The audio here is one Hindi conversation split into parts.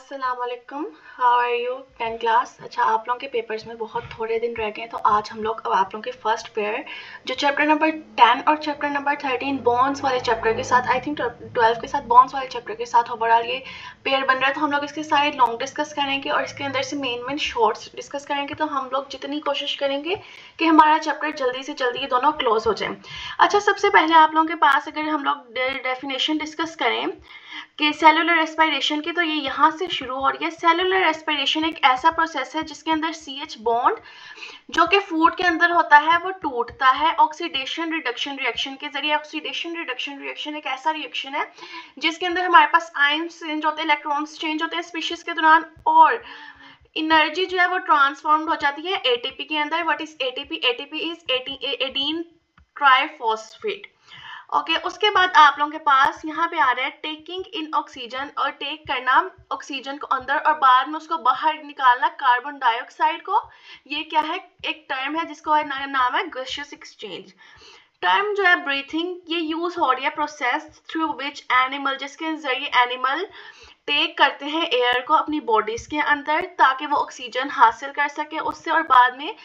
अस्सलाम वालेकुम, हाउ आर यू 10 क्लास। अच्छा, आप लोगों के पेपर्स में बहुत थोड़े दिन रह गए, तो आज हम लोग अब आप लोगों के फर्स्ट पेयर जो चैप्टर नंबर 10 और चैप्टर नंबर 13 बॉन्ड्स वाले चैप्टर के साथ, आई थिंक 12 के साथ बॉन्ड्स वाले चैप्टर के साथ ओवरऑल ये पेयर बन रहा है। तो हम लोग इसके सारे लॉन्ग डिस्कस करेंगे और इसके अंदर से मेन शॉर्ट्स डिस्कस करेंगे। तो हम लोग जितनी कोशिश करेंगे कि हमारा चैप्टर जल्दी से जल्दी ये दोनों क्लोज हो जाए। अच्छा, सबसे पहले आप लोगों के पास अगर हम लोग डेफिनेशन डिस्कस करें कि सेलुलर रेस्पिरेशन की, तो ये यहाँ से शुरू हो रही है। सेलुलर रेस्पिरेशन एक ऐसा प्रोसेस है जिसके अंदर CH बॉन्ड जो कि फूड के अंदर होता है वो टूटता है ऑक्सीडेशन रिडक्शन रिएक्शन के जरिए। ऑक्सीडेशन रिडक्शन रिएक्शन एक ऐसा रिएक्शन है जिसके अंदर हमारे पास आयंस चेंज होते हैं, इलेक्ट्रॉन्स चेंज होते हैं स्पीशीज के दौरान, और एनर्जी जो है वो ट्रांसफॉर्म्ड हो जाती है ATP के अंदर। What is ATP? ATP इज एडीन ट्राइफॉस्फेट। ओके, उसके बाद आप लोगों के पास यहाँ पे आ रहा है टेकिंग इन ऑक्सीजन, और टेक करना ऑक्सीजन को अंदर और बाद में उसको बाहर निकालना कार्बन डाइऑक्साइड को। ये क्या है? एक टर्म है जिसको नाम है गैसियस एक्सचेंज। टर्म जो है ब्रीथिंग, ये यूज हो रही है प्रोसेस थ्रू विच एनिमल, जिसके जरिए एनिमल टेक करते हैं एयर को अपनी बॉडीज के अंदर ताकि वो ऑक्सीजन हासिल कर सके उससे, और बाद में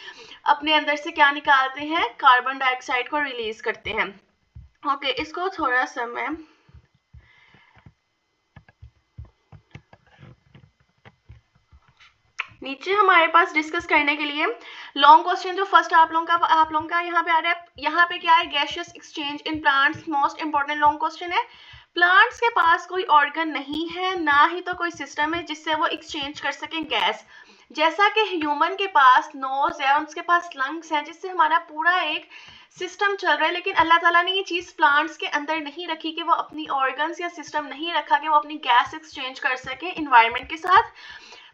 अपने अंदर से क्या निकालते हैं? कार्बन डाइऑक्साइड को रिलीज करते हैं। ओके, इसको थोड़ा सा मैं नीचे हमारे पास डिस्कस करने के लिए लॉन्ग क्वेश्चन जो फर्स्ट आप लोगों का यहाँ पे आ रहा है। यहाँ पे क्या है? Gaseous exchange in plants, most important long question है। प्लांट्स के पास कोई ऑर्गन नहीं है, ना ही तो कोई सिस्टम है जिससे वो एक्सचेंज कर सकें गैस। जैसा कि ह्यूमन के पास नोज है, उसके पास लंग्स है, जिससे हमारा पूरा एक सिस्टम चल रहा है, लेकिन अल्लाह ताला ने ये चीज प्लांट्स के अंदर नहीं रखी कि वो अपनी ऑर्गन्स या सिस्टम नहीं रखा कि वो अपनी गैस एक्सचेंज कर सके इन्वायरमेंट के साथ।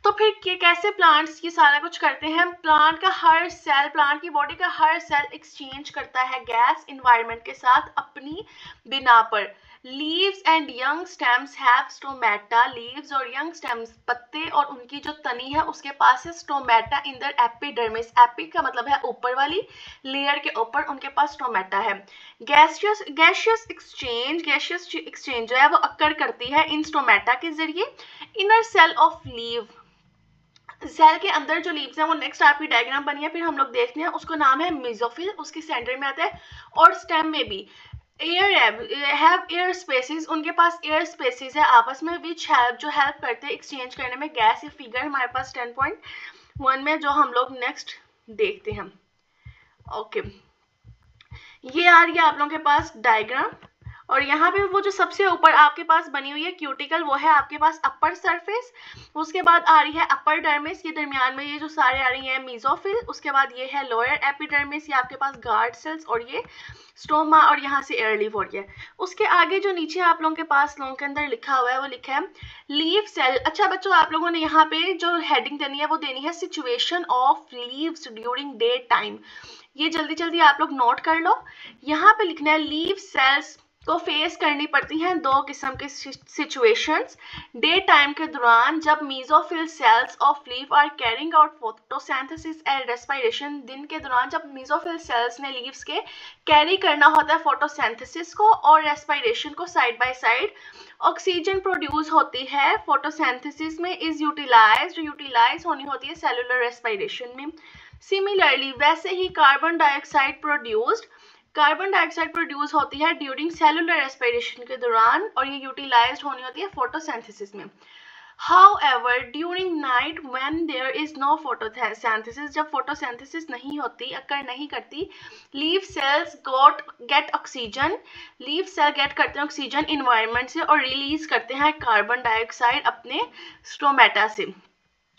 तो फिर कैसे प्लांट्स ये सारा कुछ करते हैं? प्लांट का हर सेल, प्लांट की बॉडी का हर सेल एक्सचेंज करता है गैस इन्वायरमेंट के साथ अपनी बिना पर। Leaves and young stems have stomata. Leaves और यंग स्टेम्स, पत्ते और उनकी जो तनी है उसके पास है स्टोमेटा इन दर एपिडर्मिस। एपी का मतलब है ऊपर वाली लेयर के ऊपर उनके पास स्टोमेटा है। गैसियस एक्सचेंज जो है वो अक्कर करती है इन स्टोमेटा के जरिए। Inner cell of leave, cell के अंदर जो लीव्स हैं वो नेक्स्ट आपकी डायग्राम बनी है, फिर हम लोग देखते हैं, उसको नाम है मेसोफिल, उसके सेंटर में आता है। और स्टेम में भी एयर स्पेसिस, उनके पास एयर स्पेसिस है आपस में, विच हेल्प करते हैं एक्सचेंज करने में गैस। ये फिगर हमारे पास 10.1 में जो हम लोग नेक्स्ट देखते हैं। ओके, ये आ रही है आप लोगों के पास डायग्राम, और यहाँ पे वो जो सबसे ऊपर आपके पास बनी हुई है क्यूटिकल, वो है आपके पास अपर सरफेस। उसके बाद आ रही है अपर डर्मिस, ये दरमियान में ये जो सारे आ रही है मेसोफिल। उसके बाद ये है लोअर एपिडर्मिस, ये आपके पास गार्ड सेल्स, और ये स्टोमा, और यहाँ से एयर लीव हो रही है। उसके आगे जो नीचे आप लोगों के पास लोगों के अंदर लिखा हुआ है वो लिखा है लीव सेल। अच्छा बच्चों, आप लोगों ने यहाँ पे जो हेडिंग देनी है वो देनी है situation of leaves during day time. ये जल्दी जल्दी आप लोग नोट कर लो। यहाँ पे लिखना है लीव सेल्स को फेस करनी पड़ती हैं दो किस्म के सिचुएशंस डे टाइम के दौरान, जब mesophyll cells of leaf are carrying out photosynthesis and respiration. दिन के दौरान जब मेसोफिल सेल्स ने लीव्स के कैरी करना होता है फोटोसिंथेसिस को और रेस्पिरेशन को side by side, oxygen produce होती है फोटोसिंथेसिस में, इज यूटिलाइज होनी होती है सेलुलर रेस्पिरेशन में। सिमिलरली वैसे ही कार्बन डाइऑक्साइड प्रोड्यूस होती है ड्यूरिंग सेलुलर रेस्पिरेशन के दौरान, और ये यूटिलाइज्ड होनी होती है फोटोसिंथेसिस में। However, during night when there is no photosynthesis, जब फोटोसिंथेसिस नहीं होती, अक्कर नहीं करती, leaf cells get oxygen, leaf cell get करते हैं ऑक्सीजन इन्वायरमेंट से और रिलीज करते हैं कार्बन डाइऑक्साइड अपने स्टोमेटा से।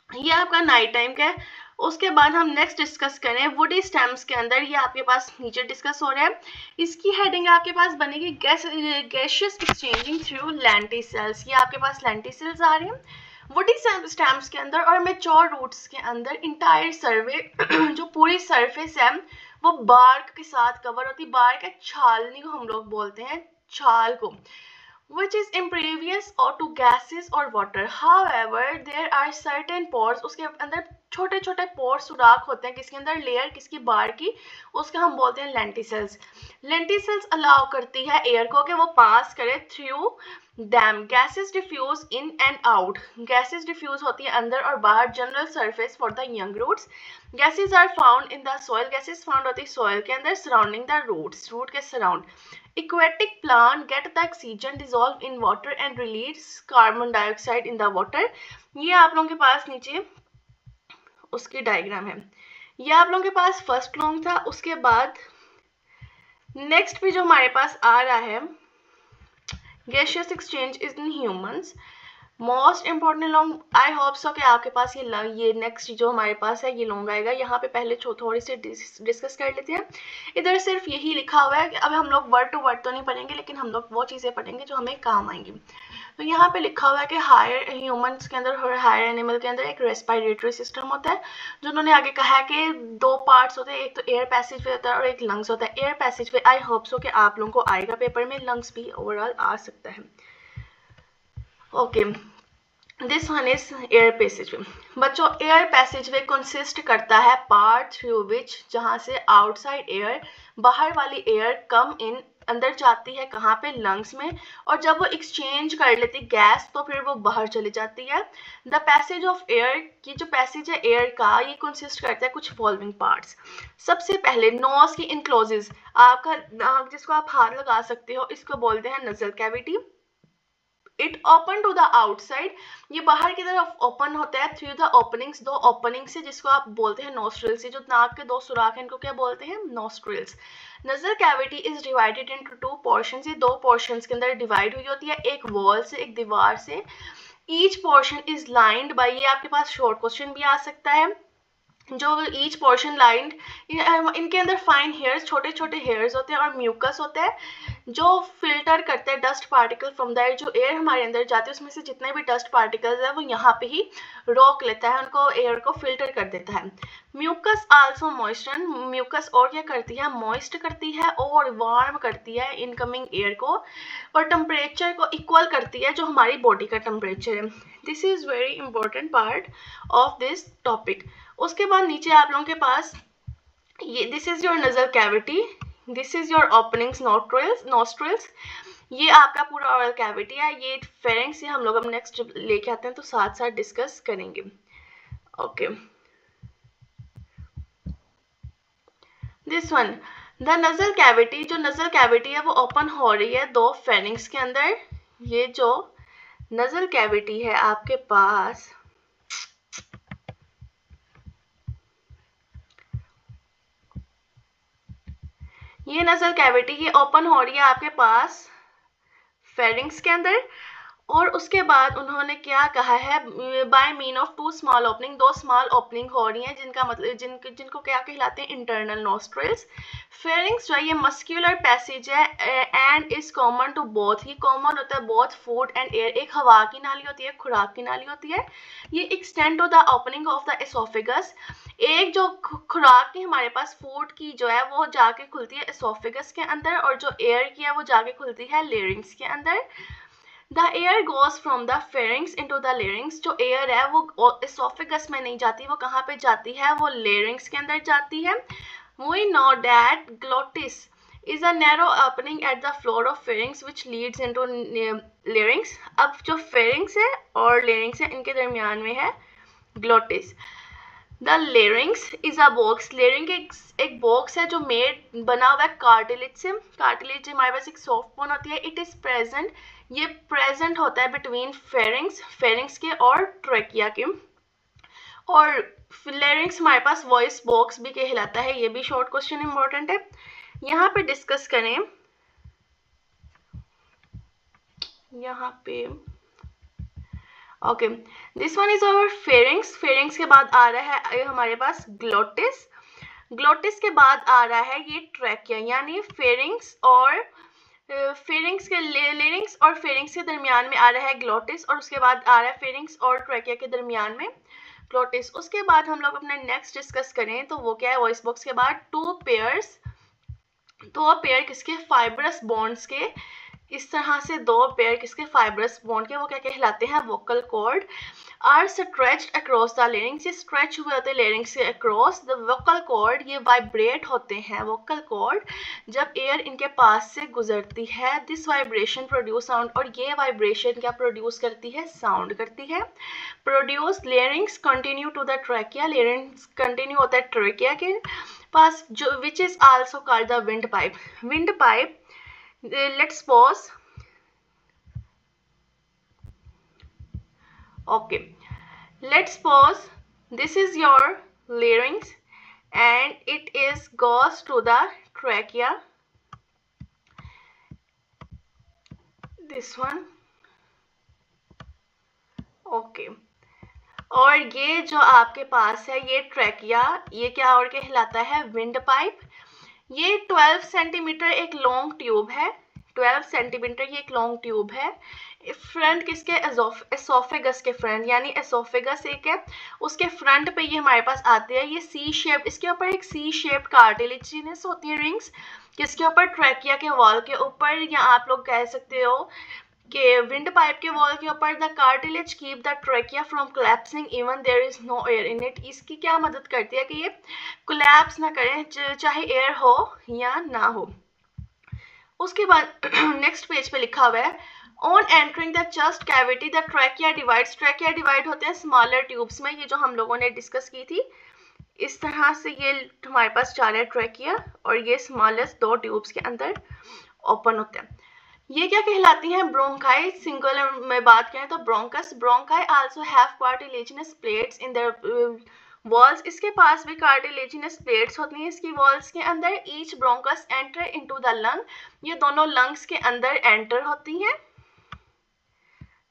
ये आपका नाइट टाइम का है। उसके बाद हम नेक्स्ट डिस्कस करें वुडी स्टेम्स के अंदर, ये आपके पास नीचे डिस्कस हो रहा है। इसकी हेडिंग आपके पास बनेगी गैसियस एक्सचेंजिंग थ्रू लेंटिसेल्स। ये आपके पास लेंटिसेल्स आ रहे हैं वुडी स्टेम्स के अंदर और मैच्योर रूट्स के अंदर। इंटायर सर्वे जो पूरी सरफेस है वो बार्क के साथ कवर होती है। बार्क है छालनी को हम लोग बोलते हैं, छाल को, which is impervious or to gases or water. However, there are certain pores, उसके अंदर छोटे छोटे पोर सुराख होते हैं, किसके अंदर, लेयर किसकी, बार की, उसके हम बोलते हैं लेंटिसेल्स। लेंटिसेल्स अलाउ करती है एयर को कि वो पास करे थ्रू डैम। Gases diffuse in and out, gases diffuse होती है अंदर और बाहर। General surface for the young roots. Gases are found in the soil, gases found होती है सॉइल के अंदर सराउंडिंग द रूट्स, रूट के surround. Aquatic plant get the oxygen dissolved in water and release carbon dioxide in the water। ये आप लोगों के पास नीचे उसकी डायग्राम है। ये आप लोगों के पास फर्स्ट लॉन्ग था। उसके बाद नेक्स्ट पे जो हमारे पास आ रहा है gaseous exchange in humans, most important long. I hope so कि आपके पास ये नेक्स्ट जो हमारे पास है ये लॉन्ग आएगा। यहाँ पे पहले थोड़ी सी डिस्कस कर लेते हैं। इधर सिर्फ यही लिखा हुआ है कि अब हम लोग वर्ड टू वर्ड तो नहीं पढ़ेंगे, लेकिन हम लोग वो चीज़ें पढ़ेंगे जो हमें काम आएंगी। तो यहाँ पे लिखा हुआ है कि हायर ह्यूमंस के अंदर और हायर एनिमल के अंदर एक रेस्पिरेटरी सिस्टम होता है, जो उन्होंने आगे कहा है कि दो पार्ट्स होते हैं, एक तो एयर पैसेज वे होता है और एक लंग्स होता है। Air passage way I hope so कि आप लोगों को आएगा पेपर में, लंग्स भी ओवरऑल आ सकता है। Okay, this one is air passageway. बच्चों एयर पैसेजवे कंसिस्ट करता है पार्ट थ्रू विच, जहां से आउटसाइड एयर, बाहर वाली एयर कम इन, अंदर जाती है कहाँ पे, लंग्स में, और जब वो एक्सचेंज कर लेती गैस तो फिर वो बाहर चली जाती है। द पैसेज ऑफ एयर, की जो पैसेज है एयर का, ये कंसिस्ट करता है कुछ फॉलोइंग पार्ट्स। सबसे पहले नोज की इनक्लोजेस, आपका नाक जिसको आप हाथ लगा सकते हो, इसको बोलते हैं nasal cavity. It open to the outside, ये बाहर की तरफ ओपन होता है थ्रू द ओपनिंग्स, दो ओपनिंग से, जिसको आप बोलते हैं नोस्ट्रिल्स। से जो नाक के दो सुराख हैं इनको क्या बोलते हैं, nostrils. Nasal cavity is divided into two portions, ये दो पोर्शंस के अंदर डिवाइड हुई होती है, एक वॉल से, एक दीवार से। Each portion is lined by, ये आपके पास शॉर्ट क्वेश्चन भी आ सकता है, जो ईच पोर्शन लाइंड, इनके अंदर फाइन हेयर्स, छोटे छोटे हेयर्स होते हैं, और म्यूकस होता है जो फिल्टर करते हैं dust particle from the air. जो एयर हमारे अंदर जाती है उसमें से जितने भी डस्ट पार्टिकल्स है वो यहाँ पे ही रोक लेता है, उनको एयर को फिल्टर कर देता है। म्यूकस आल्सो मॉइस्चर, म्यूकस और क्या करती है, मॉइस्ट करती है और वार्म करती है इनकमिंग एयर को, और टेम्परेचर को इक्वल करती है जो हमारी बॉडी का टेम्परेचर है। This is very important part of this topic. उसके बाद नीचे आप लोगों के पास ये, this is your nasal cavity, this is your openings nostrils, ये आपका पूरा ओरल कैविटी है। ये फेरिंग्स से हम लोग अब नेक्स्ट लेके आते हैं तो साथ साथ डिस्कस करेंगे। Okay, this one, the nasal cavity, जो नजल कैविटी है वो ओपन हो रही है दो फेरिंग्स के अंदर। ये जो नजल कैविटी है आपके पास, ये नजल कैविटी ये ओपन हो रही है आपके पास फेरिंग्स के अंदर, और उसके बाद उन्होंने क्या कहा है, by mean of two small opening, दो स्मॉल ओपनिंग हो रही हैं, जिनका मतलब जिनको क्या कहलाते हैं, इंटरनल नोस्ट्रिल्स। फेरिंग्स जो है ये मस्क्यूलर पैसेज है and is common to both, ये कॉमन होता है बोथ फूड एंड एयर, एक हवा की नाली होती है, खुराक की नाली होती है। ये extend to the opening of the oesophagus, एक जो खुराक की हमारे पास फूड की जो है वो जाके खुलती है एसोफेगस के अंदर, और जो एयर की है वो जाके खुलती है लेरिंग्स के अंदर। The air goes from the pharynx into the larynx, जो एयर है वो एसोफेगस में नहीं जाती, वो कहाँ पे जाती है, वो लेरिंग्स के अंदर जाती है। We know that glottis is a narrow opening at the floor of pharynx which leads into larynx। अब जो pharynx है और larynx है इनके दरमियान में है glottis। The larynx is a box, larynx एक बॉक्स है जो मेड बना हुआ है कार्टिलेज से, कार्टिलेज हमारे पास एक सॉफ्ट बोन होती है। इट इज प्रेजेंट, ये प्रेजेंट होता है बिटवीन फेरिंग्स, फेरिंग्स के और ट्रेकिया के। और लेरिंग्स हमारे पास वॉइस बॉक्स भी कहलाता है, ये भी शॉर्ट क्वेश्चन इंपॉर्टेंट है, यहाँ पे डिस्कस करें। यहाँ पे okay, this one is our pharynx, pharynx के बाद आ रहा है हमारे पास ग्लोटिस, ग्लोटिस के बाद आ रहा है ये ट्रैकिया, यानी फेरिंग्स और फेरिंग्स के लेरिंग्स और फेरिंग्स के दरमियान में आ रहा है ग्लोटिस, और उसके बाद आ रहा है फेरिंग्स और ट्रैकिया के दरमियान में ग्लोटिस। उसके बाद हम लोग अपना नेक्स्ट डिस्कस करें तो वो क्या है, वॉइस बॉक्स के बाद टू पेयर्स, दो पेयर किसके, फाइब्रस बॉन्ड्स के, इस तरह से दो पेयर किसके, फाइब्रस बॉन्ड के, वो क्या कहलाते हैं, vocal cord. Are stretched across the larynx, ये स्ट्रेच हुए होते हैं लेरिंग्स से अक्रॉस द वोकल कॉर्ड, ये वाइब्रेट होते हैं वोकल कॉर्ड जब एयर इनके पास से गुजरती है। दिस वाइब्रेशन प्रोड्यूस साउंड, और ये वाइब्रेशन क्या प्रोड्यूस करती है, साउंड करती है। Produce larynx continue to the trachea, larynx continue होता है ट्रैकिया के पास, जो which is also called the windpipe. Windpipe, let's pause. Okay, let's pause. This is your larynx and it is goes to the trachea. This one. Okay. और ये जो आपके पास है ये ट्रैकिया, ये क्या और कहलाता है, विंड पाइप। ये 12 सेंटीमीटर एक लॉन्ग ट्यूब है, 12 सेंटीमीटर ये एक लॉन्ग ट्यूब है। फ्रंट किसके, एसोफेगस के फ्रंट, यानी एसोफेगस एक है, उसके फ्रंट पे ये हमारे पास आते हैं। ये सी शेप, इसके ऊपर एक सी शेप कार्टिलेजिनस होती है रिंग्स, किसके ऊपर, ट्रैकिया के वॉल के ऊपर, या आप लोग कह सकते हो कि विंड पाइप के वॉल के ऊपर। The cartilage keep the trachea from collapsing even there is no air in it. इसकी क्या मदद करती है कि ये कोलैप्स ना करें, चाहे एयर हो या ना हो। उसके बाद नेक्स्ट पेज पे लिखा हुआ है, on entering the chest cavity the trachea divides. Trachea divide होते हैं स्मॉलर ट्यूब्स में, ये जो हम लोगों ने डिस्कस की थी। इस तरह से ये हमारे पास जा रहा है ट्रैकिया, और ये स्मॉलेस्ट 2 ट्यूब्स के अंदर ओपन होते हैं। ये क्या कहलाती हैं, ब्रोंकाई। सिंगुलर में बात करें तो bronchus. Bronchi also have cartilaginous plates in their walls, इसके पास भी कार्टिलेजिनस प्लेट्स होती हैं इसकी वॉल्स के अंदर। Each bronchus enter into the lung, ये दोनों लंग्स के अंदर एंटर होती हैं।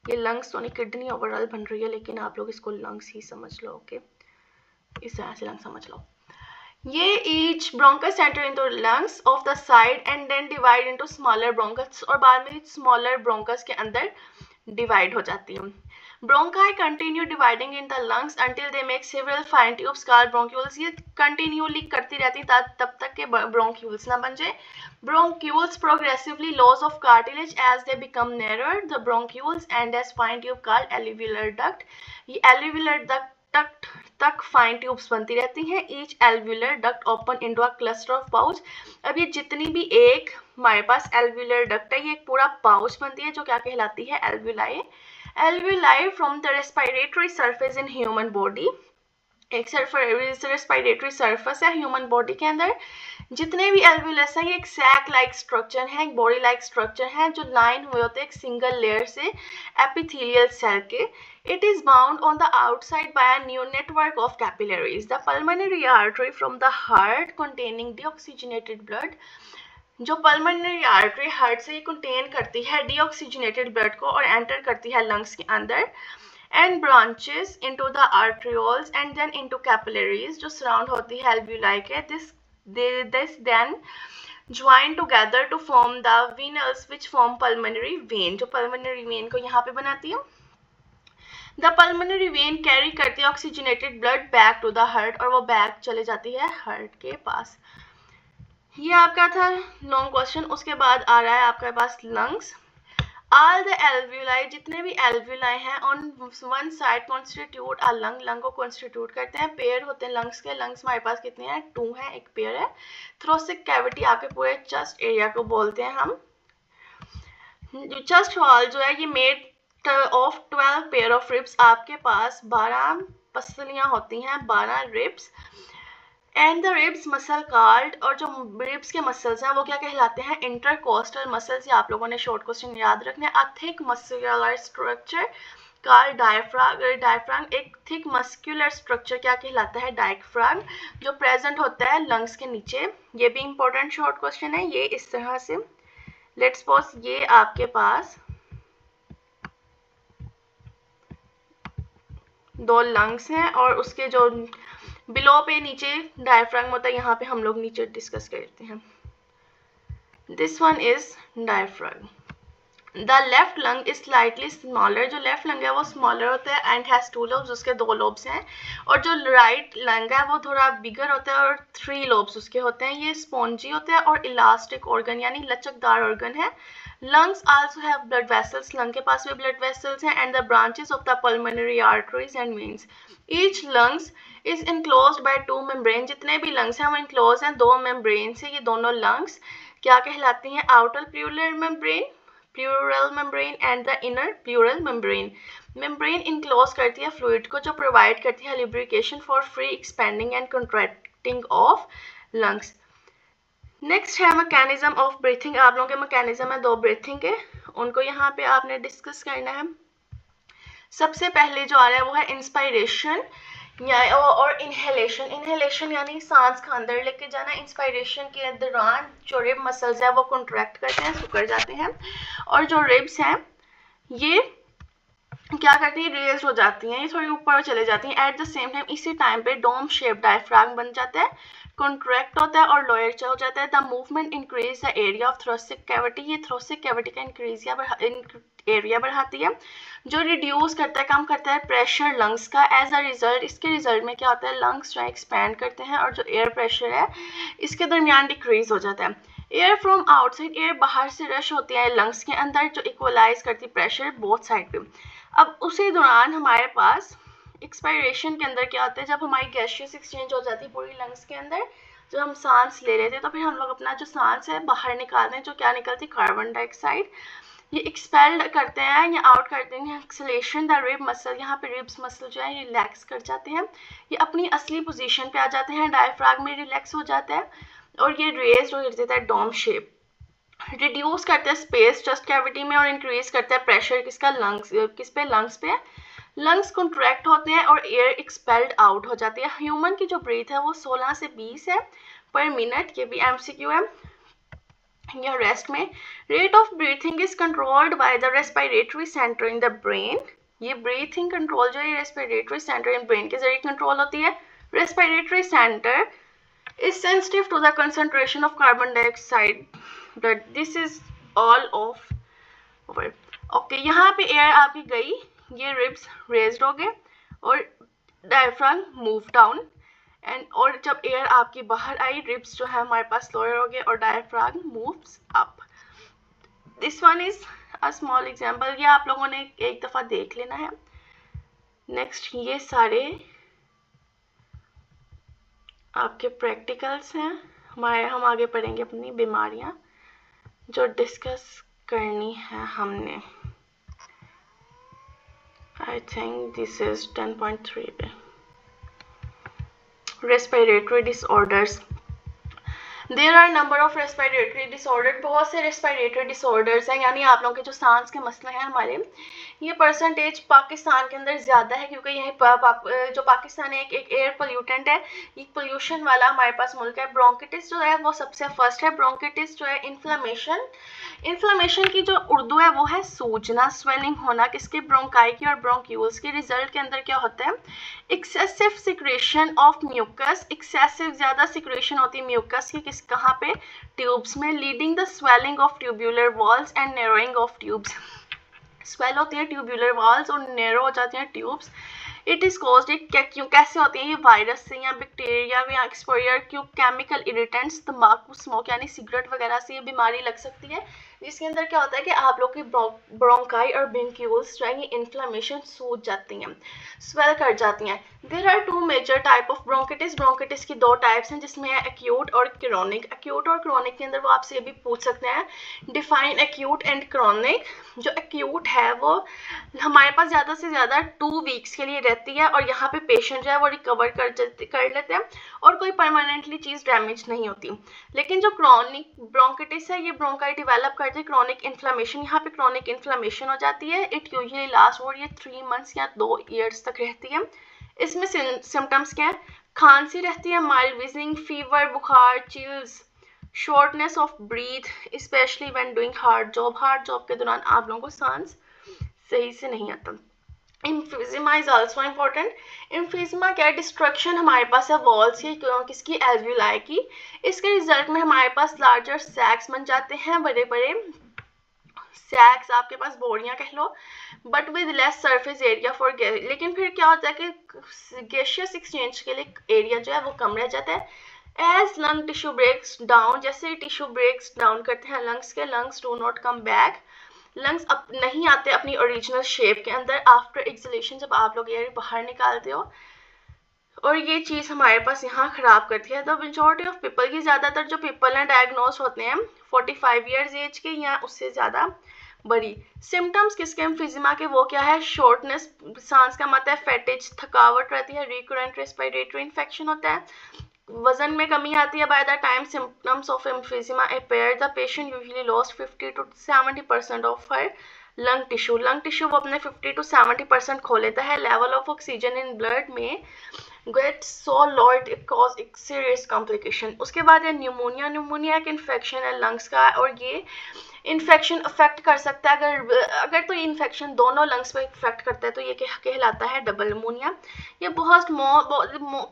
ये लंग्स तो नहीं, किडनी ओवरऑल बन रही है, लेकिन आप लोग इसको लंग्स ही समझ लो। ओके, इस तरह से लंग्स समझ लो। ये each bronchus enter into lungs of the side and then divide into smaller bronchus, और बाद में स्मॉलर ब्रोंकस के अंदर डिवाइड हो जाती है। Bronchi continue dividing in the lungs until they make several fine tubes called bronchioles, ये कंटिन्यूली करती रहती तब तक के ब्रोंक्यूल्स ना बन जाए। Bronchioles progressively loss of cartilage as they become narrower. The bronchioles end as fine tube called alveolar duct. ये alveolar duct तक फाइन ट्यूब्स बनती रहती हैं। Each alveolar duct open into a cluster of pouch. अब ये जितनी भी एक हमारे पास alveolar duct है, ये एक पूरा पाउच बनती है जो क्या कहलाती है, alveoli. Alveoli from the respiratory surface in human body. एक रेस्पिरेटरी सर्फेस है ह्यूमन बॉडी के अंदर। जितने भी एल्वियोलस हैं ये एक सैक लाइक स्ट्रक्चर है, एक बॉडी लाइक स्ट्रक्चर है जो लाइन हुए होते हैं एक सिंगल लेयर से एपिथेलियल सेल के। It is bound on the outside by a new network of capillaries. The pulmonary artery from the heart containing deoxygenated blood, जो पल्मोनरी आर्टरी हार्ट से कंटेन करती है डीऑक्सीजनेटेड ब्लड को और एंटर करती है लंग्स के अंदर, and branches into the arterioles and then into capillaries जो surround होती है alveoli के। This then join together to form the venules which form pulmonary vein, जो pulmonary vein को यहाँ पे बनाती है। The pulmonary vein carry करती है oxygenated blood back to the heart, और वो बैक चले जाती है हार्ट के पास। ये आपका था लॉन्ग क्वेश्चन। उसके बाद आ रहा है आपके पास लंग्स। All the alveoli, जितने भी alveoli हैं on one side constitute a lung, lung को constitute करते हैं। पेयर होते हैं लंग्स के, लंग्स हमारे पास कितने हैं, 2 हैं, एक पेयर है। थोरेसिक कैविटी आपके पूरे चेस्ट एरिया को बोलते हैं हम। चेस्ट वॉल जो है ये made of 12 pair of ribs, आपके पास 12 पसलियां होती हैं, 12 ribs. And the ribs muscle called, और जो रिब्स के मसल्स हैं वो क्या कहलाते हैं, इंटरकोस्टल मसल्स। ये आप लोगों ने शॉर्ट क्वेश्चन याद रखने। A thick muscular structure called diaphragm, एक थिक मस्कुलर स्ट्रक्चर क्या कहलाता है, डायफ्राम, जो प्रेजेंट होता है लंग्स के नीचे। ये भी इंपॉर्टेंट शॉर्ट क्वेश्चन है। ये इस तरह से, लेट्स सपोज ये आपके पास 2 लंग्स हैं और उसके जो बिलो पे नीचे डायफ्राम होता है, यहाँ पे हम लोग नीचे डिस्कस करते हैं। This one is diaphragm. The left lung is slightly smaller, जो लेफ्ट लंग है वो स्मॉलर होता है एंड हैज 2 लोब्स, उसके 2 लोब्स हैं। और जो राइट लंग है वो थोड़ा बिगर होता है और 3 लोब्स उसके होते हैं। ये स्पॉन्जी होता है और इलास्टिक ऑर्गन यानी लचकदार ऑर्गन है। Lungs also have blood vessels, lung के पास भी ब्लड वेसल्स हैं, and the branches of the pulmonary arteries and veins. Each lungs is enclosed by two membrane, जितने भी लंग्स हैं वो इनक्लोज हैं दो मेम्ब्रेन से. ये दोनों लंग्स क्या कहलाती हैं? Outer pleural membrane and the inner pleural membrane. Membrane enclose करती है फ्लूइड को जो प्रोवाइड करती है lubrication for free expanding and contracting of lungs. Next है मैकेनिज्म ऑफ ब्रीथिंग. आप लोगों के मैकेनिज्म है दो ब्रीथिंग के, उनको यहाँ पे आपने डिस्कस करना है. सबसे पहले जो आ रहा है वो है इंस्पायरेशन और इनहेलेशन. इनहेलेशन यानी सांस का अंदर लेके जाना. इंस्पायरेशन के दौरान जो रिब मसल्स है वो कॉन्ट्रैक्ट करते हैं, सिकुड़ जाते हैं, और जो रिब्स हैं ये क्या करती है? रेज हो जाती हैं, ये थोड़ी ऊपर चले जाती हैं. एट द सेम टाइम इसी टाइम पे डोम शेप डायफ्राम बन जाता है, कॉन्ट्रैक्ट होता है और लोअर हो जाता है. The movement increase the area of thoracic cavity. ये थोरेसिक कैविटी का इंक्रीज एरिया बढ़ाती है, जो रिड्यूस करता है, कम करता है प्रेशर लंग्स का. एज अ रिजल्ट इसके रिजल्ट में क्या होता है? लंग्स जो है एक्सपैंड करते हैं और जो एयर प्रेशर है इसके दरमियान डिक्रीज हो जाता है. एयर फ्रॉम आउटसाइड, एयर बाहर से रश होती है लंग्स के अंदर जो इक्वलाइज करती है प्रेशर बोथ साइड पे. अब उसी दौरान हमारे पास एक्सपायरेशन के अंदर क्या होता है? जब हमारी गैसियस एक्सचेंज हो जाती है पूरी लंग्स के अंदर, जब हम सांस ले लेते हैं तो फिर हम लोग अपना जो सांस है बाहर निकालते हैं, जो क्या निकलती है? Carbon dioxide. ये एक्सपेल्ड करते हैं या आउट करते हैं. एक्सलेशन द रिब मसल, यहाँ पे रिब्स मसल जो है रिलैक्स कर जाते हैं, ये अपनी असली पोजीशन पे आ जाते हैं, डायफ्राम में रिलैक्स हो जाता है और ये रेज हो देता है डोम शेप. रिड्यूस करते हैं स्पेस चेस्ट कैविटी में और इंक्रीज करता है प्रेशर किसका? लंग्स. किस पे? लंग्स पे. लंग्स कॉन्ट्रैक्ट होते हैं और एयर एक्सपेल्ड आउट हो जाती है. ह्यूमन की जो ब्रीथ है वो 16 से 20 है पर मिनट. ये भी एमसीक्यू है. या रेस्ट में rate of breathing is controlled by the respiratory centre in the brain. ये ब्रीथिंग कंट्रोल जो है रेस्पिरेटरी सेंटर इन ब्रेन के जरिए कंट्रोल होती है. Respiratory centre is sensitive to the concentration of carbon dioxide. That this is all of over. Okay, यहाँ पे एयर आपकी गई, ये रिब्स रेज्ड हो गए और डायफ्राम मूव डाउन, एंड और जब एयर आपकी बाहर आई रिब्स जो है हमारे पास लोअर हो गए और diaphragm moves up. This one is a small example. ये आप लोगों ने एक दफ़ा देख लेना है. नेक्स्ट ये सारे आपके प्रैक्टिकल्स हैं हमारे. हम आगे पढ़ेंगे अपनी बीमारियां जो डिस्कस करनी है हमने. आई थिंक दिस इज 10.3 पे respiratory disorders. There are number of respiratory disorder. बहुत से रेस्पिरेटरी डिसऑर्डर्स हैं, यानी आप लोगों के जो सांस के मसले हैं हमारे, ये परसेंटेज पाकिस्तान के अंदर ज़्यादा है क्योंकि यहीं जो पाकिस्तान है एक एयर पोल्यूटेंट है, एक पोल्यूशन वाला हमारे पास मुल्क है. ब्रोंकिटिस जो है वो सबसे फर्स्ट है. ब्रोंकिटिस जो है इन्फ्लेमेशन. इन्फ्लेमेशन की जो उर्दू है वो है सूजना, स्वेलिंग होना किसके? ब्रोंकाई की और ब्रोंक्यूल्स के. रिजल्ट के अंदर क्या होता है? Excessive secretion of mucus. Excessive ज़्यादा सिक्रेशन होती है म्यूकस की किस कहाँ पे? ट्यूब्स में. Leading the swelling of tubular walls and narrowing of tubes. Swell होती है ट्यूब्यूलर वॉल्स और नैरो हो जाती हैं ट्यूब्स. इट इज कॉज्ड, क्यों कैसे होती है? ये वायरस से या बैक्टीरिया या एक्सपोजर क्यों? केमिकल इरिटेंट्स, तंबाकू स्मोक यानी सिगरेट वगैरह से ये बीमारी लग सकती है, जिसके अंदर क्या होता है कि आप लोग की ब्रोंकाई और ब्रोंक्यूल्स जो है ये इन्फ्लेमेशन सूज जाती हैं, स्वेल कर जाती हैं. There are two major type of bronchitis. Bronchitis की दो टाइप्स हैं जिसमें है एक्यूट और क्रोनिक. एक्यूट और क्रोनिक के अंदर वो आपसे ये भी पूछ सकते हैं डिफाइन एक्यूट एंड क्रोनिक. जो एक्यूट है वो हमारे पास ज़्यादा से ज़्यादा 2 वीक्स के लिए रहती है और यहाँ पे पेशेंट जो है वो रिकवर कर लेते हैं और कोई परमानेंटली चीज़ डैमेज नहीं होती. लेकिन जो क्रोनिक ब्रोंकिटिस है ये ब्रोंकाई डेवलप करते हैं क्रोनिक इन्फ्लेमेशन. यहाँ पे क्रोनिक इन्फ्लेमेशन हो जाती है. इट यूजुअली लास्ट और ये 3 मंथ्स या 2 ईयर्स तक रहती है. इसमें सिम्टम्स क्या है? खांसी रहती है, माइल्ड विजनिंग, फीवर, बुखार, chills, shortness of breath, specially when doing hard job. Hard job के दौरान आप लोगों को सांस सही से नहीं आता. एम्फीजिमा इज ऑल्सो इम्पोर्टेंट. एम्फीजिमा क्या है? डिस्ट्रक्शन हमारे पास है वॉल्स की, किसकी? एल्वियोलाई की. इसके रिजल्ट में हमारे पास लार्जर सैक्स बन जाते हैं, बड़े बड़े सैक्स, आपके पास बोरियां कह लो, but with less surface area for gas. लेकिन फिर क्या होता है कि गैसियस एक्सचेंज के लिए एरिया जो है वो कम रह जाता है. As lung tissue breaks down, जैसे टिश्यू ब्रेक्स डाउन करते हैं लंग्स के, lungs do not come back, lungs नहीं आते अपनी ओरिजिनल शेप के अंदर आफ्टर एक्सलेशन, जब आप लोग एयर बाहर निकालते हो, और ये चीज़ हमारे पास यहाँ ख़राब करती है। द मेजॉरिटी ऑफ पीपल की, ज़्यादातर जो पीपल हैं डायग्नोज होते हैं 45 ईयर्स एज के या उससे ज़्यादा बड़ी। सिम्टम्स किसके एम्फिजिमा के, वो क्या है, शॉर्टनेस, सांस का मत है, फैटिज, थकावट रहती है, रिकरेंट रेस्पिरेटरी इन्फेक्शन होता है, वजन में कमी आती है। By the time symptoms of emphysema appear the patient usually lost 50 to 70% of her lung tissue, lung tissue वो अपने 50 to 70% खो लेता है। Level of oxygen in blood में get so low it cause एक सीरियस कॉम्प्लिकेशन। उसके बाद है न्यूमोनिया, न्यूमोनिया एक इन्फेक्शन है लंग्स का, और ये इन्फेक्शन अफेक्ट कर सकता है, अगर तो ये इन्फेक्शन दोनों लंग्स पे इफेक्ट करता है तो ये कहलाता है डबल न्यूमोनिया। ये बहुत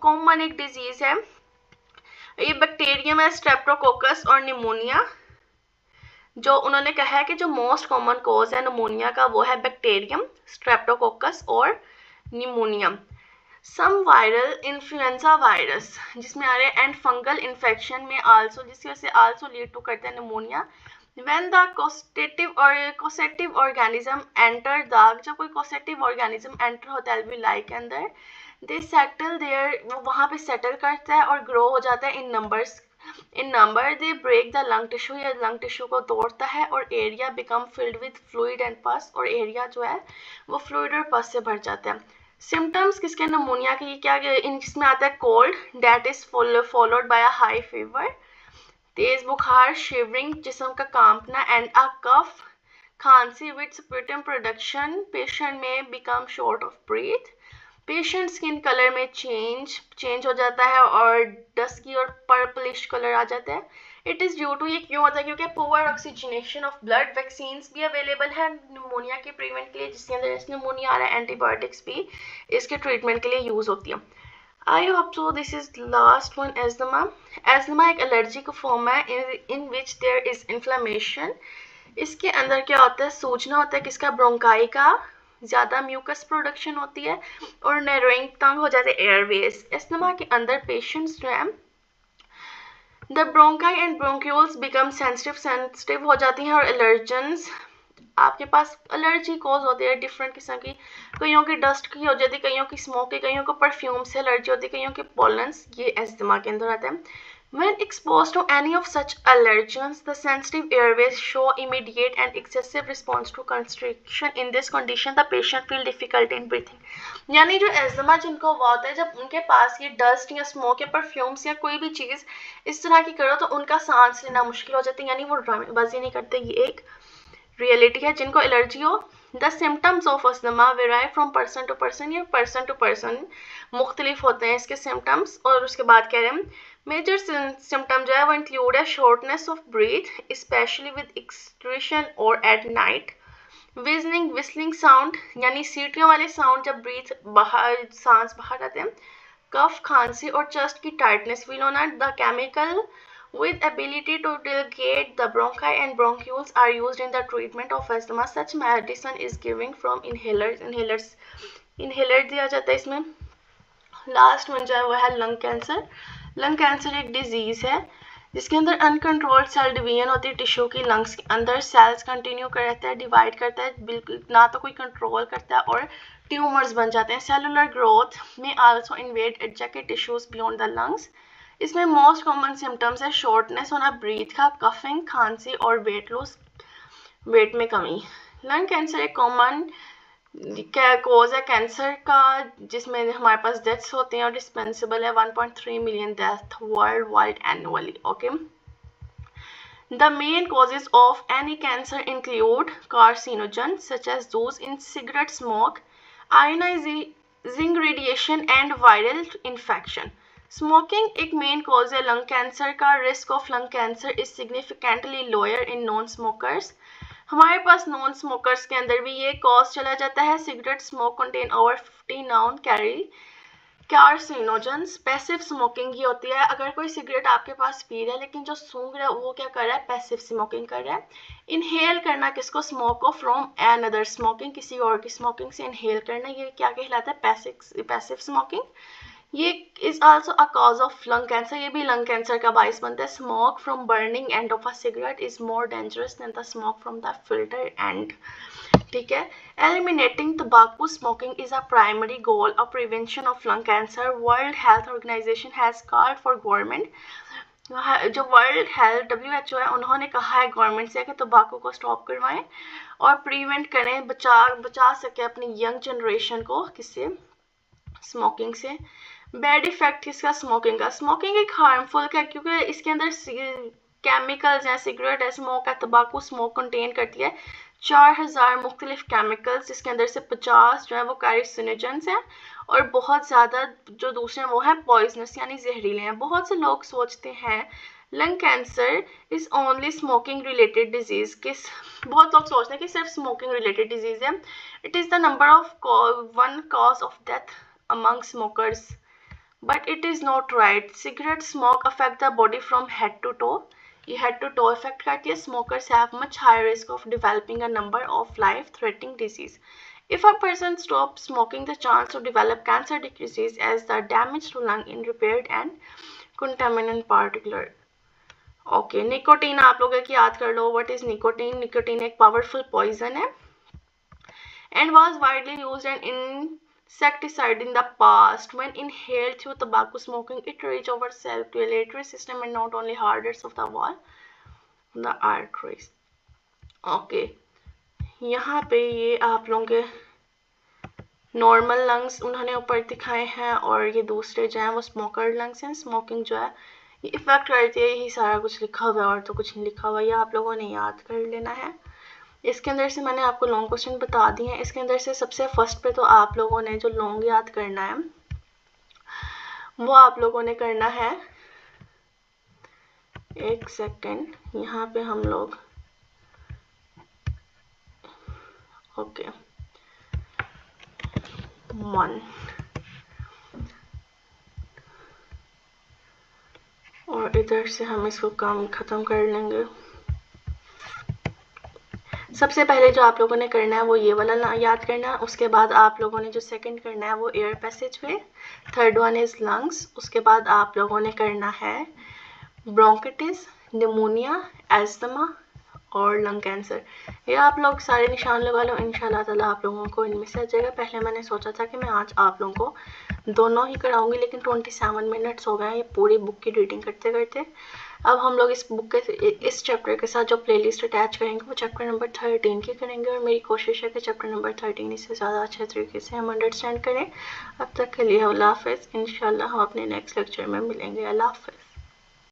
कॉमन एक डिजीज है, ये बैक्टीरियम है स्ट्रेप्टोकोकस और निमोनिया। जो उन्होंने कहा है कि जो मोस्ट कॉमन कॉज है निमोनिया का वो है बैक्टीरियम, स्ट्रेप्टोकोकस और निमोनिया। सम वायरल इन्फ्लुएंजा वायरस जिसमें आ रहे हैं एंड फंगल इन्फेक्शन में आल्सो, जिसकी वजह से आल्सो लीड टू करते हैं pneumonia. When the causative organism enter the, जब कोई causative organism enter होता है alveoli के अंदर, they settle there, वो वहाँ पे settle करता है और grow हो जाता है in number they break the lung tissue, या lung tissue को तोड़ता है और area become filled with fluid and pus, और area जो है वो fluid और pus से भर जाता है। सिम्टम्स किसके निमोनिया के, क्या इसमें आता है cold that is followed by a high fever, तेज बुखार, शिवरिंग, जिस्म का कांपना, एंड अ कफ, खांसी विद स्प्यूटम प्रोडक्शन, पेशेंट में become short of breath, patient skin colour में चेंज हो जाता है और डस्की और पर्पलिश कलर आ जाता है। इट इज़ ड्यू टू, ये क्यों होता है, क्योंकि poor oxygenation of blood. Vaccines भी अवेलेबल है निमोनिया के प्रिवेंट के लिए, जिसके अंदर निमोनिया आ रहा है, एंटीबायोटिक्स भी इसके ट्रीटमेंट के लिए यूज़ होती है। I hope so. This is last one, asthma. Asthma एक allergic form है in which there is inflammation. इसके अंदर क्या होता है, सूजना होता है किसका, ब्रोंकाई का, ज़्यादा म्यूकस प्रोडक्शन होती है और नैरोइंग तंग हो जाते हैं एयरवेज। एस्थमा के अंदर पेशेंट्स जो हैं the bronchi and bronchioles become sensitive हो जाती हैं और एलर्जेंस, आपके पास एलर्जी कॉज होती है डिफरेंट किस्म की, कईयों की डस्ट की हो जाती है, कईयों की स्मोक की, कईयों को परफ्यूम से एलर्जी होती है, कईयों के पॉलन्स, ये एस्थमा के अंदर आता है। When exposed to any of such allergens, the sensitive airways show immediate and excessive response to constriction. In this condition, the patient feel difficult in breathing. यानी जो एस्थमा जिनको हुआ होता है, जब उनके पास ये डस्ट या स्मोक या परफ्यूम्स या कोई भी चीज़ इस तरह की करो तो उनका सांस लेना मुश्किल हो जाता है, यानी वो ड्रामेबाजी नहीं करते, ये एक रियलिटी है। जिनको एलर्जी हो, the symptoms of asthma vary from person to person, या पर्सन टू पर्सन मुख्तलिफ होते हैं इसके सिम्टम्स। और उसके बाद कह रहे हैं मेजर सिम्टम जो है वो इंक्लूड है shortness of breath specially with excretion और एट नाइट, विस्लिंग साउंड यानी सीटियों वाले साउंड जब ब्रीथ बाहर, सांस बाहर आते हैं, कफ, खांसी और चेस्ट की टाइटनेस फील होना। The chemical with ability to dilate the bronchi and bronchioles are used in the treatment of asthma. Such medicine is given from inhaler दिया जाता है इसमें। लास्ट वन जो है वो है लंग कैंसर। लंग कैंसर एक डिजीज है जिसके अंदर अनकंट्रोल्ड सेल डिवीजन होती है टिश्यू की, लंग्स के अंदर सेल्स कंटिन्यू कर रहता है, डिवाइड करता है, बिल्कुल ना तो कोई कंट्रोल करता है और ट्यूमर्स बन जाते हैं। सेलुलर ग्रोथ में also invade adjacent tissues beyond the lungs. इसमें मोस्ट कॉमन सिम्टम्स है शॉर्टनेस होना ब्रीथ का, कफिंग, खांसी और वेट लॉस, वेट में कमी। लंग कैंसर एक कॉमन कॉज है कैंसर का जिसमें हमारे पास डेथ्स होती हैं और डिस्पेंसिबल है 1.3 million death world wide annually. Okay, The main causes of any cancer include carcinogens such as those in cigarette smoke, ionizing radiation and viral infection. Smoking एक मेन कॉज है लंग कैंसर का। Risk of lung cancer is significantly lower in non smokers. हमारे पास नॉन स्मोकर्स के अंदर भी ये कॉज चला जाता है। Cigarette smoke contain over 50 noun carry carcinogens. Passive smoking ही होती है, अगर कोई सिगरेट आपके पास पी रहा है लेकिन जो सूंघ रहा है वो क्या कर रहा है, पैसिव स्मोकिंग कर रहा है। इनहेल करना किसको, स्मोक को फ्रॉम एन अदर स्मोकिंग, किसी और की स्मोकिंग से इनहेल करना, ये क्या कहलाता है, पैसिव स्मोकिंग। ये is also a cause of lung cancer, ये भी लंग कैंसर का बाइस बनता है। Smoke from burning end of a cigarette is more dangerous than the smoke from the filter end. ठीक है, एलिमिनेटिंग तंबाकू smoking is a primary goal of prevention of lung cancer. World Health Organization has called for government, जो वर्ल्ड हेल्थ WHO है, उन्होंने कहा है गवर्नमेंट से कि तंबाकू को स्टॉप करवाएं और प्रिवेंट करें, बचा सके अपनी यंग जनरेशन को किससे, स्मोकिंग से। बैड इफेक्ट किसका, स्मोकिंग का। स्मोकिंग एक हार्मफुल है क्योंकि इसके अंदर केमिकल्स हैं, सिगरेट है, स्मोक है, तंबाकू स्मोक कंटेन करती है 4000 मुख्तलिफ केमिकल्स, जिसके अंदर से 50 जो है वो कार्सिनोजेंस हैं और बहुत ज़्यादा जो दूसरे वो हैं पॉइजनस यानी जहरीले हैं। बहुत से लोग सोचते हैं lung cancer is only smoking related disease, किस बहुत लोग सोचते हैं कि सिर्फ स्मोकिंग रिलेटेड डिजीज है। It is the number of one cause of death among smokers, but it is not right. Cigarette smoke affect the body from head to toe. ये head to toe effect करती है। Smokers have much higher risk of developing a number of life-threatening disease. If a person stops smoking, the chance to develop cancer decreases as the damage to lung is repaired and contaminant particular. Okay, nicotine आप लोग एक याद कर लो। What is nicotine? Nicotine एक powerful poison है and was widely used and insecticide in the past. When inhaled through tobacco smoking, it reaches over circulatory system and not only hardens of the wall, the arteries. Okay, यहाँ पे ये आप लोगों के नॉर्मल लंग्स उन्होंने ऊपर दिखाए हैं और ये दूसरे जो हैं वो स्मोकर लंग्स हैं। स्मोकिंग जो है ये इफेक्ट करती है, यही सारा कुछ लिखा हुआ है और तो कुछ नहीं लिखा हुआ, ये आप लोगों ने याद कर लेना है। इसके अंदर से मैंने आपको लॉन्ग क्वेश्चन बता दिए हैं। इसके अंदर से सबसे फर्स्ट पे तो आप लोगों ने जो लॉन्ग याद करना है वो आप लोगों ने करना है, एक सेकेंड, यहाँ पे हम लोग ओके 1 और इधर से हम इसको काम खत्म कर लेंगे। सबसे पहले जो आप लोगों ने करना है वो ये वाला याद करना है। उसके बाद आप लोगों ने जो सेकंड करना है वो air passage way, third one is lungs. उसके बाद आप लोगों ने करना है ब्रोंकिटिस, निमोनिया, एस्थमा और लंग कैंसर। ये आप लोग सारे निशान लगा लो, इंशाल्लाह ताला आप लोगों को इनमें से आ जाएगा। पहले मैंने सोचा था कि मैं आज आप लोगों को दोनों ही कराऊंगी, लेकिन 27 मिनट्स हो गए ये पूरी बुक की रीडिंग करते करते। अब हम लोग इस बुक के इस चैप्टर के साथ जो प्लेलिस्ट अटैच करेंगे वो चैप्टर नंबर 13 की करेंगे और मेरी कोशिश है कि चैप्टर नंबर 13 इससे ज़्यादा अच्छे तरीके से हम अंडरस्टैंड करें। अब तक के लिए अल्लाह हाफ़िज़। इंशाल्लाह हम अपने नेक्स्ट लेक्चर में मिलेंगे। अल्लाह हाफ़िज़।